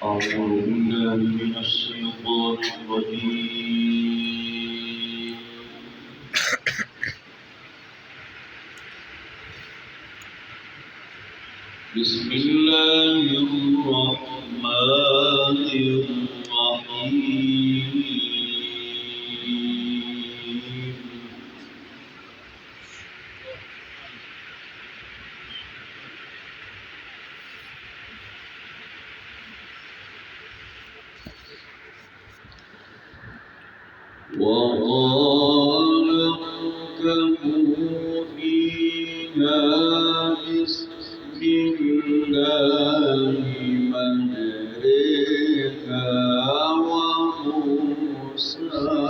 أعوذ بالله من الشيطان الرجيم بسم الله الرحمن الرحيم وقال اركبوا فيها بسم الله مجريها ومرساها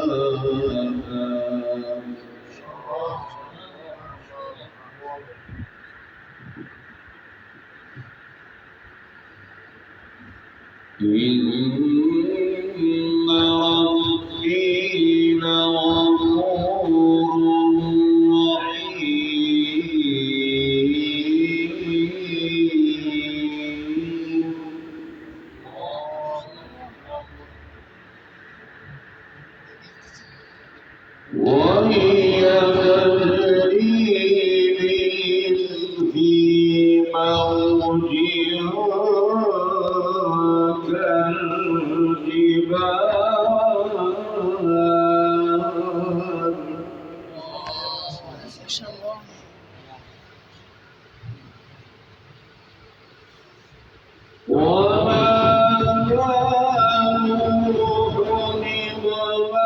إن ربي لغفور رحيم وهي تجري بهم في موج وما كان نوح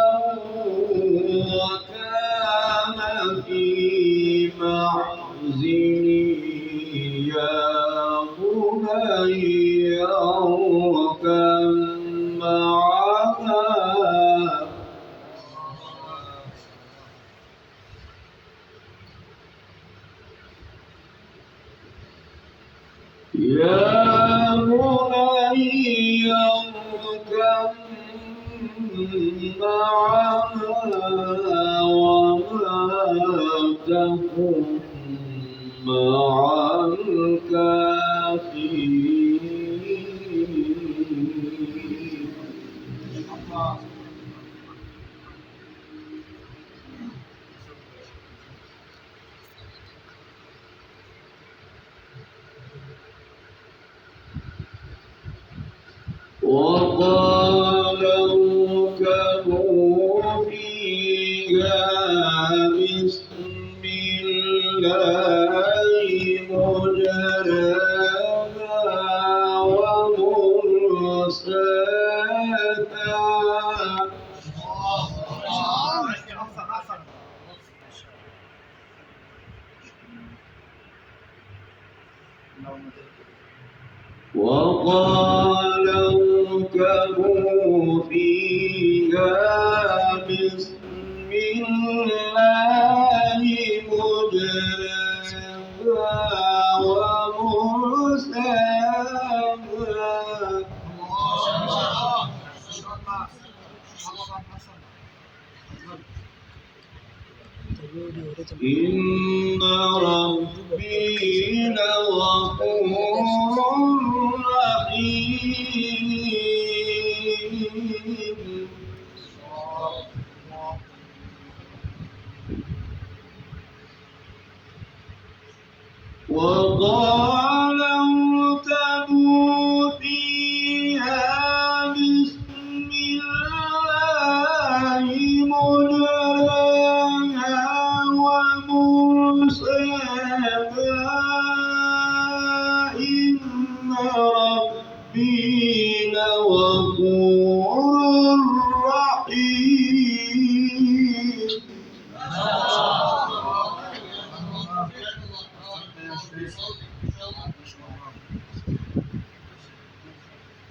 وكان في معزل يا بني اركب معنا يا بني اركب معنا ولا تكن مع الكافرين وقال اركبوا فيها بسم الله مجريها ومرساها وقال اركبوا فيها بسم الله مجريها ومرساها إن ربي لغفور رحيم وقال اركبوا فيها بسم الله مجريها ومرساها إن ربي لغفور رحيم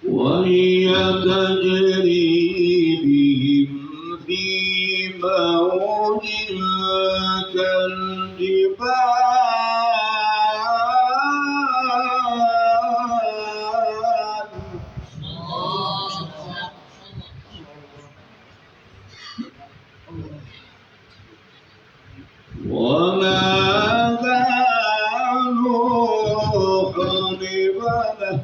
وهي تجري بهم في موج كالجبال ونادى نوح ابنه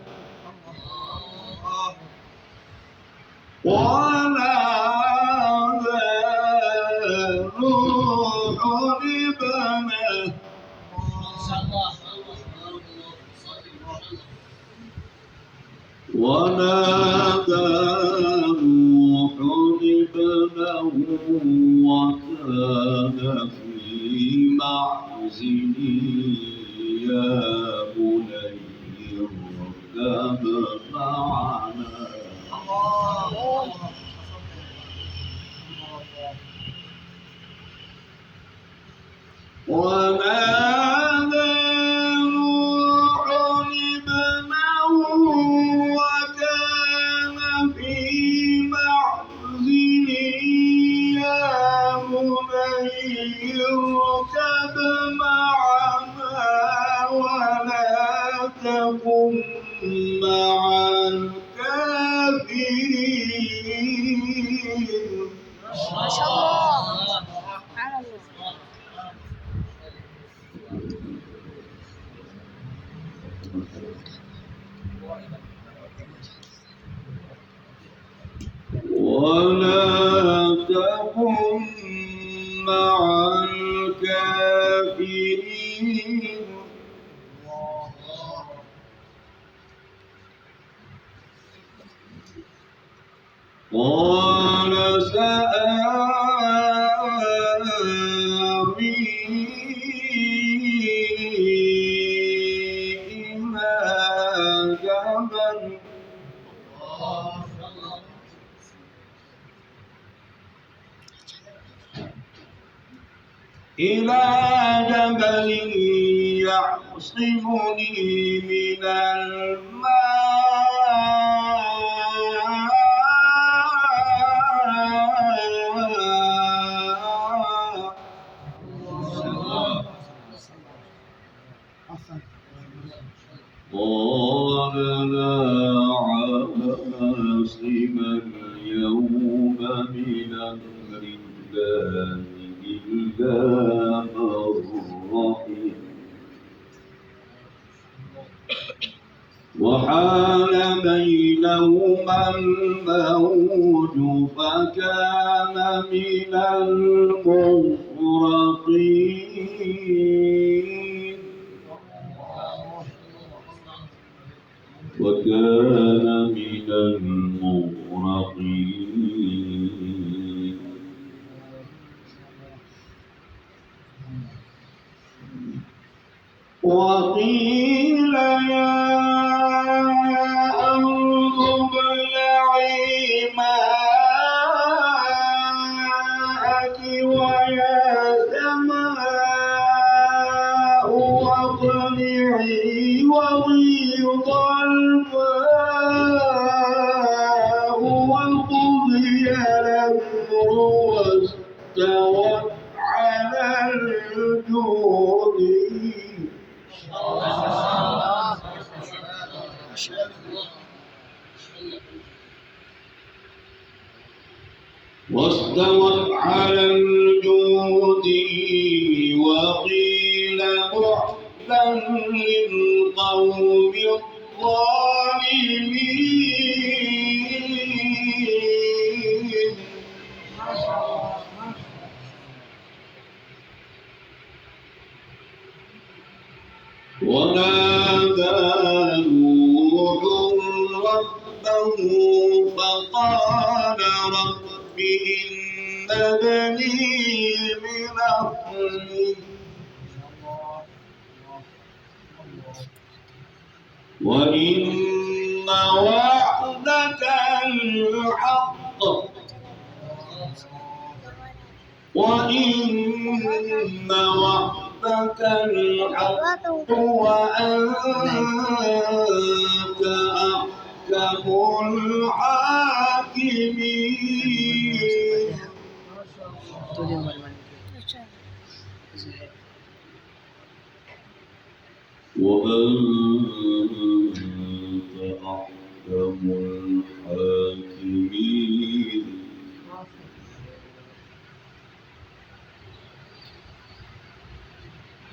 ونادى نوح ابنه وكان في معزل يا بني اركب معنا ونادى نوح ابنه وكان في معزل يا بني اركب معنا ولا تكن مع الكافرين. ما شاء الله. سبحان الله. ولا تكن مع الكافرين. قال سآوي إلى جبل يعصمني من الماء. قال لا عاصم اليوم من أمر الله إلا من رحم وحال بينهما الموج فكان من المغرقين. وكان من المغرقين. وقيل يا أرض ابلعي ماءك ويا سماء واقلعي وغيض الماء وقضي الأمر واستوت على الجود. واستوت على الجود وقيل بعدا للقوم الظالمين. ونادى نوح ربه فقال رب إن ابني من أهلي وإن وعدك الحق وإن وعدك الحق وأنت أحكم الحاكمين. وأنت أحكم الحاكمين.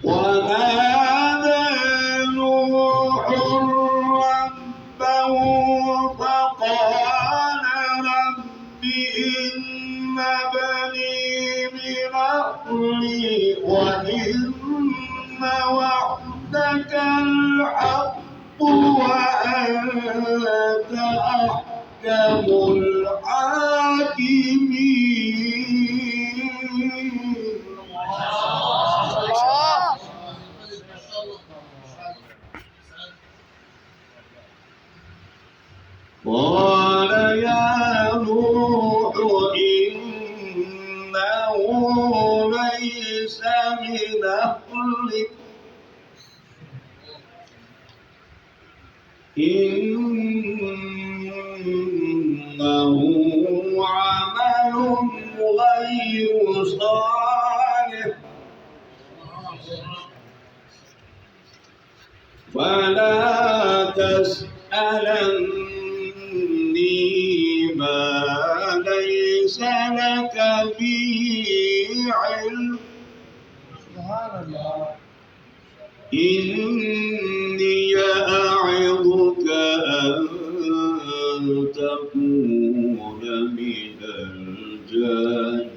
ونادى نوح ربه فقال رب إن بني من أهلي وإن وعدك الحق وأنت أحكم الحاكمين. قال يا نوح إنه ليس من أهلك إنه عمل غير صالح فلا تسألني ما ليس لك به علم إني أعظك أن تكون من الجاهلين.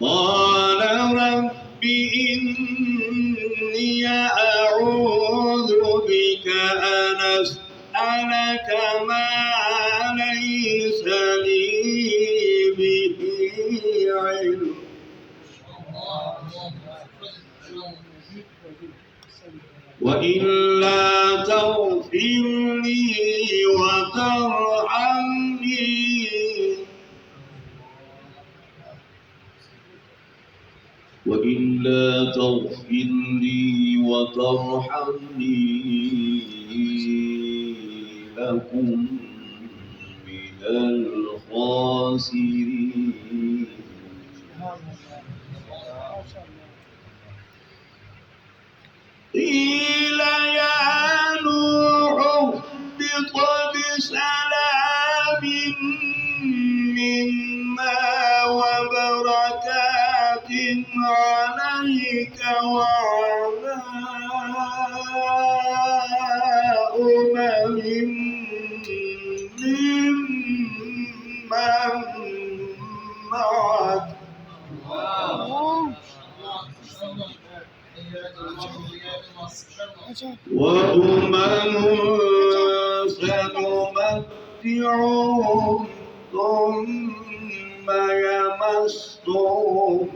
قال رب إني أعوذ بك أن أسألك ما ليس لي به علم وإلا تغفر لي وترحمني وإلا تغفر لي وترحمني لكن من الخاسرين. قيل يا نوح اهبط بسلام منا وبركات عليك وعلى أمم ممن معك وأمم سنمتعهم ثم يمسهم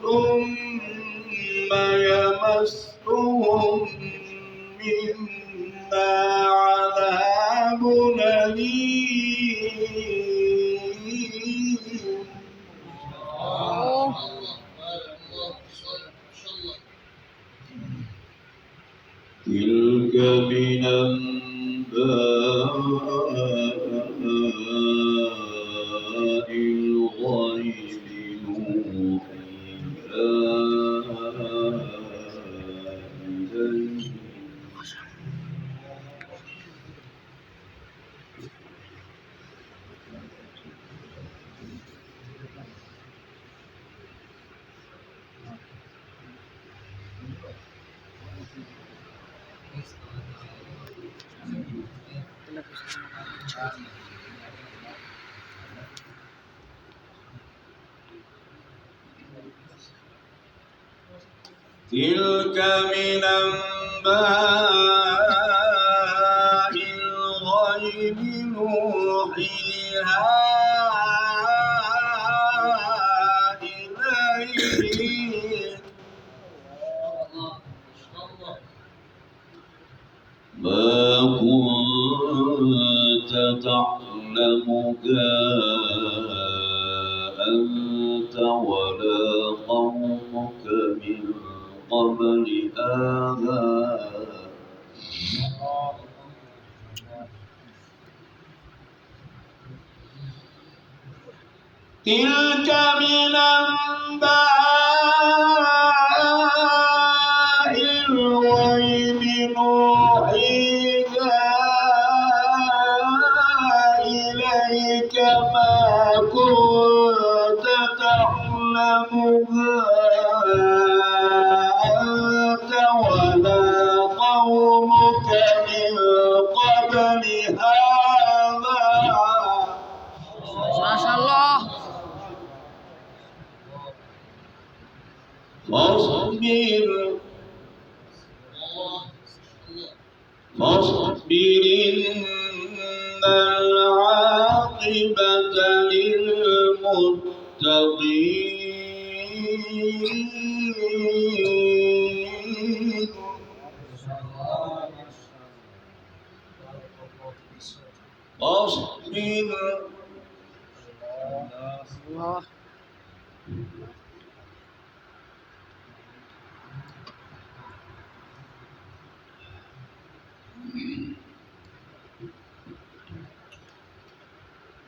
ثم يمسهم منا عذاب أليم. تلك من أنباء الغيب نوحيها إليك. تلك من أنباء الغيب نوحيها إليك ما كنت تعلمها أنت ولا قومك من قبل هذا تلك من أنباء الغيب نوحيها إليك ما كنت تعلمها للمتقين واصبر الله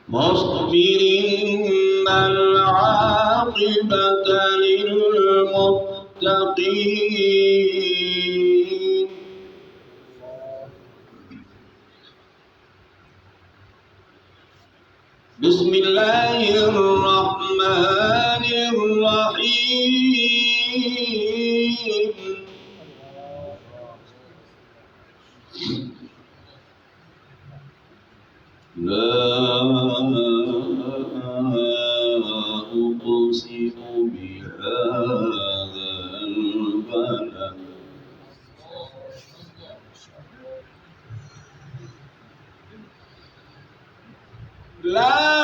واصبر إن العاقبة للمتقين بسم الله الرحمن الرحيم لا أقسم بهذا البلد لا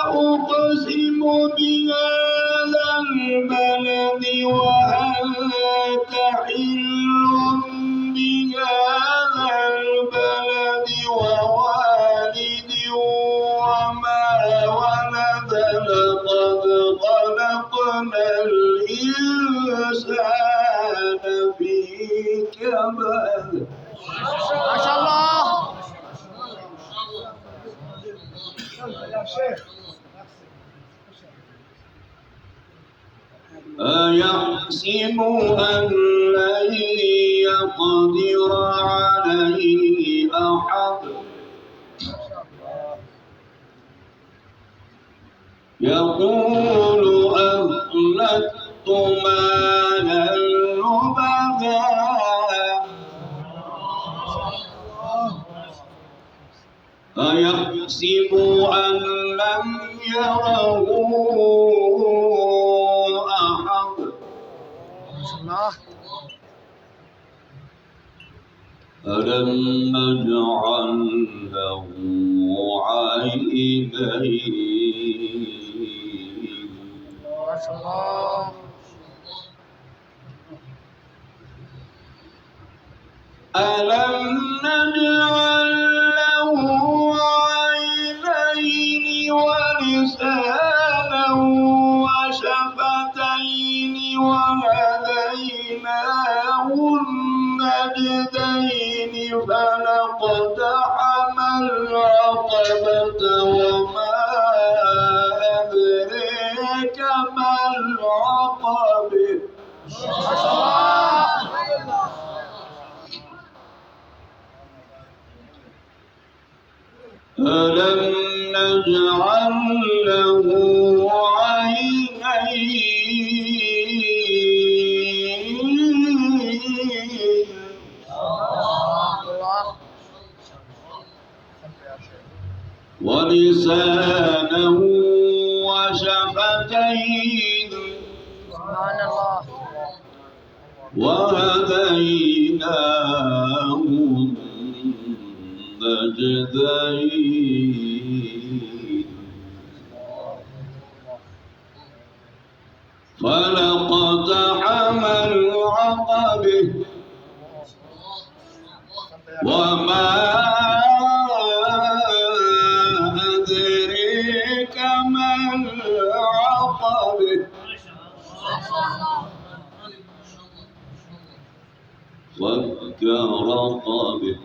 أقسم بهذا البلد وأنت حل بهذا البلد ووالد وما ولد لقد خلقنا الإنسان في كبد ما شاء الله أيحسب أن لن يقدر عليه أحد يقول أهلكت مالا لبدا أيحسب أن لم يره أحد الله ألم نجعل له عينين ما شاء الله ألم نجعل له عينين ولسانا وشفتين وهديناه النجدين فلاقتحم العقبة وما أدريك ما العقبة ما شاء الله ألم نجعل له عينين الله ولسانا وشفتين سبحان الله وهديناه النجدين فلاقتحم العقبة وما أدريك ما العقبة فك رقبة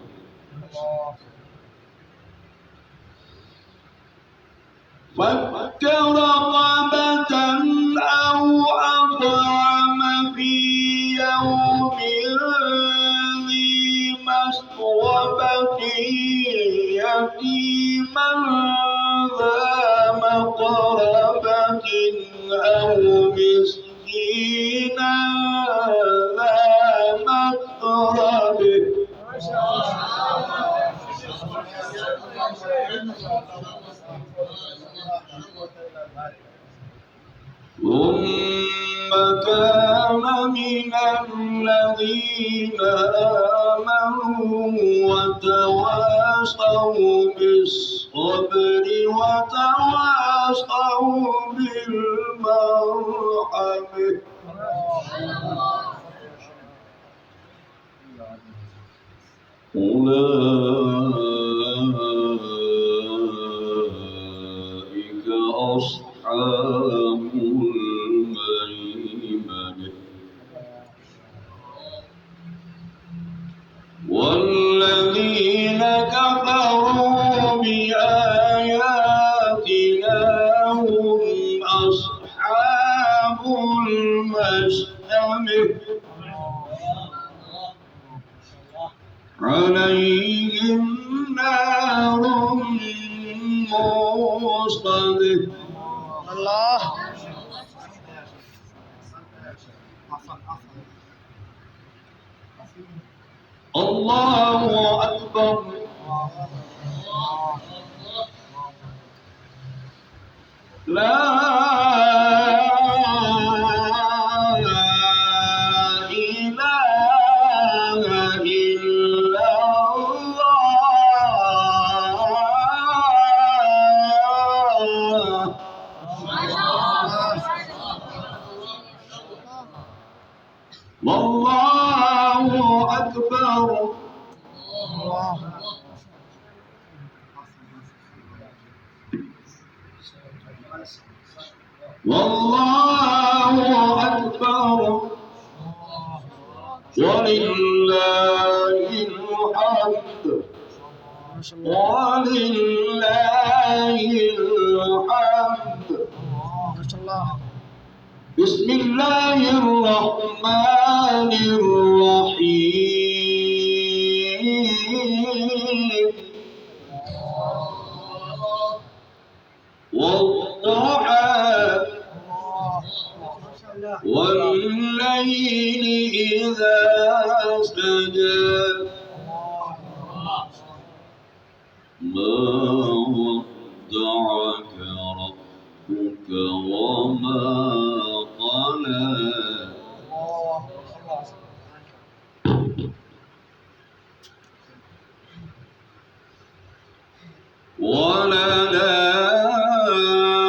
فك رقبة أو أطعم في يوم ذي مسغبة يتيما ذا مقربة أو مسكينا ذا متربة ثم كان من الذين آمنوا وتواصوا بالصبر وتواصوا بالمرحمة أولئك أصحاب الميمنة والذين كفروا بآياتنا هم أصحاب المشأمة عليهم نار مؤصدة الله الله أكبر لا إله إلا الله والله أكبر والله أكبر ولله الحمد ولله الحمد ما شاء الله بسم الله الرحمن الرحيم والضحى والليل إذا سجى ما ودعك ربك وما قلى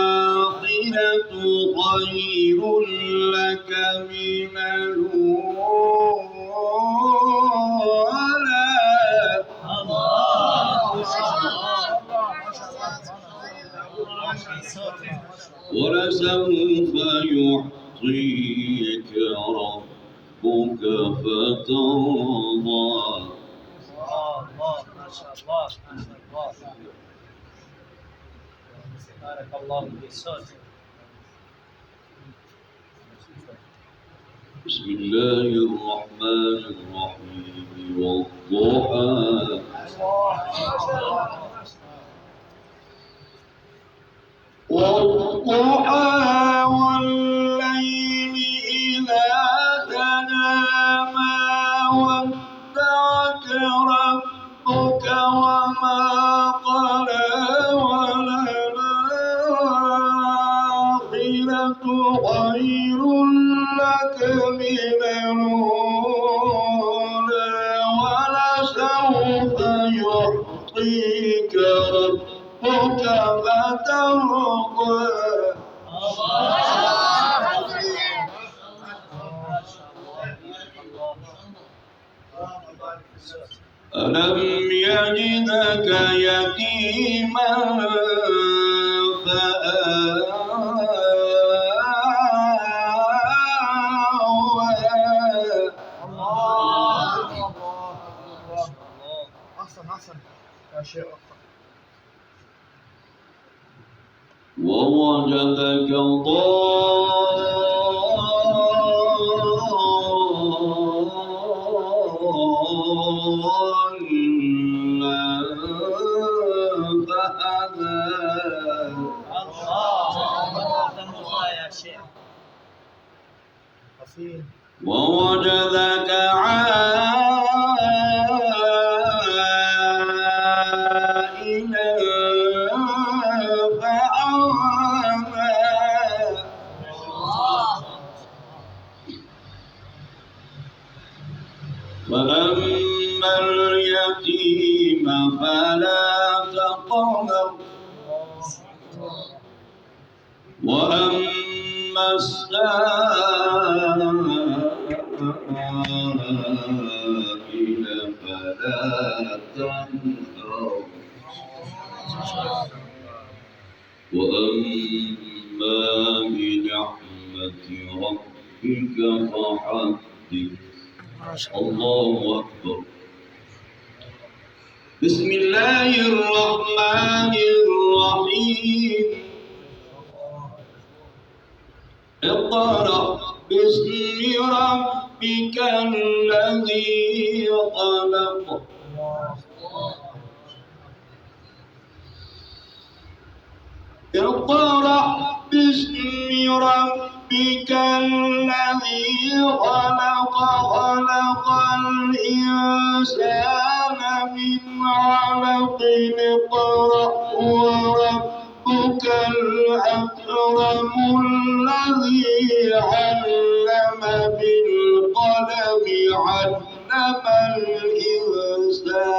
وللآخرة خير لك من الأولى ولسوف يعطيك ربك فترضى ما شاء الله بارك الله في صوتك بسم الله الرحمن الرحيم والضحى والضحى والليل إذا سجى ما ودعك ربك وما قلى وللآخرة خير لك من الأولى ولسوف يعطيك ربك فترضى ألم يجدك يتيما فآوى أحسن يا شيخ ووجدك ضالا فهدى يا شيخ ووجدك عائلا فأغنى القمر وأما السائل فلا تنهر وأما بنعمة ربك فحدث. الله أكبر. بسم الله الرحمن الرحيم. اقرأ باسم ربك الذي خلق. اقرأ باسم ربك الذي خلق. خلق الإنسان من علق. اقرأ وربك الأكرم الذي علم بالقلم. علم الإنسان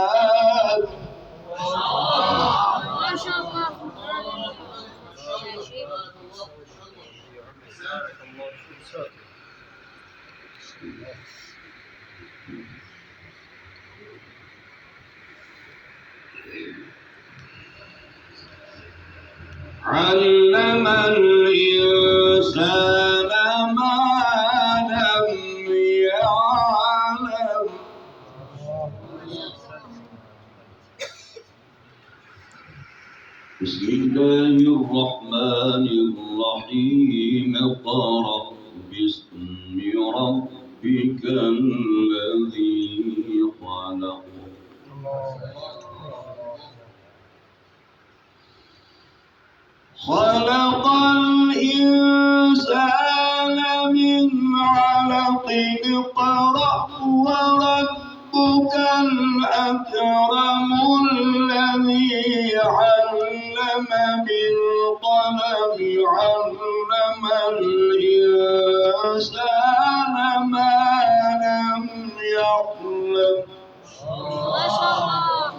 ما شاء الله. علم الإنسان ما لم يعلم. بسم الله الرحمن الرحيم. اقرأ باسم ربك الذي خلق. خلق الإنسان من علق. اقرأ وربك الأكرم الذي علم بالقلم. علم الإنسان ما لم يعلم. ما شاء الله.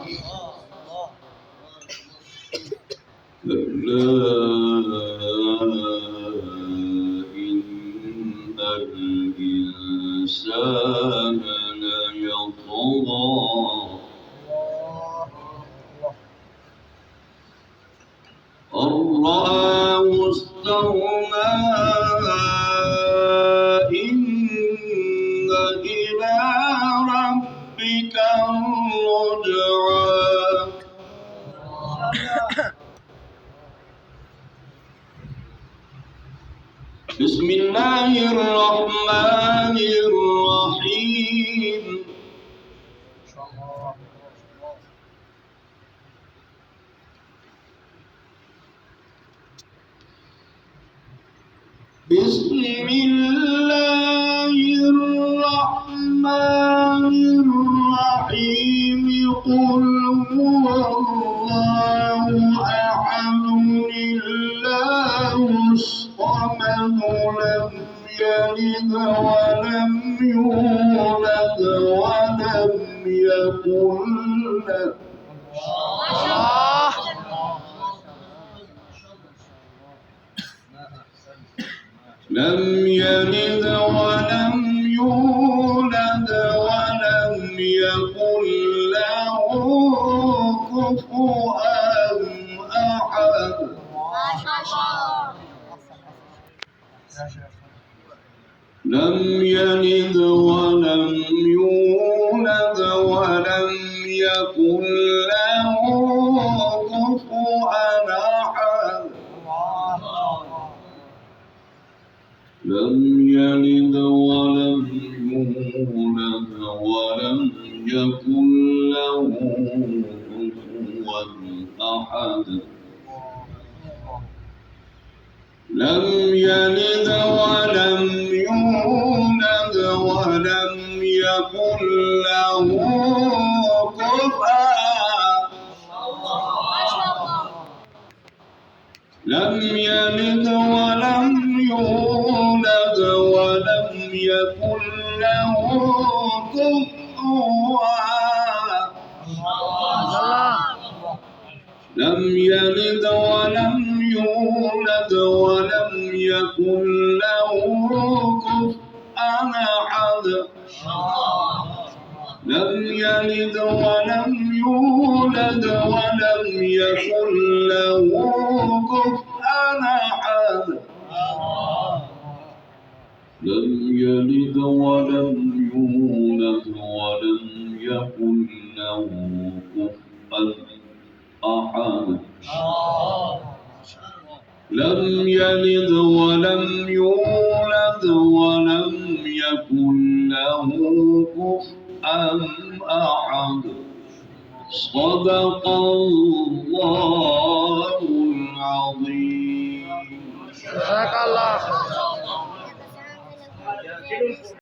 إن الإنسان ليطغى أن رآه استغنى. إن إلى ربك الرجعى. بسم الله الرحمن الرحيم. بسم الله الرحمن الرحيم. قل هو الله أحد الله الصمد لم يلد ولم يولد ولم يكن له. لم يلد ولم يولد ولم يكن له كفوا أحد. لم يلد ولم يولد ولم يكن له كفوا أحد. لم يلد ولم يولد ولم يكن له كفوا أحد. لم يلد ولم يولد ولم يكن له كفوا. لم يلد ولم يولد ولم يكن له كفوا. لم يلد ولم يولد ولم يكن له كفوا أحد لم يلد ولم يولد ولم يكن له كفوا أحد لم يلد ولم يولد ولم يكن له كفوا أحد لم يلد ولم يولد ولم يكن له كفوا أحد صدق الله العظيم. جزاك الله.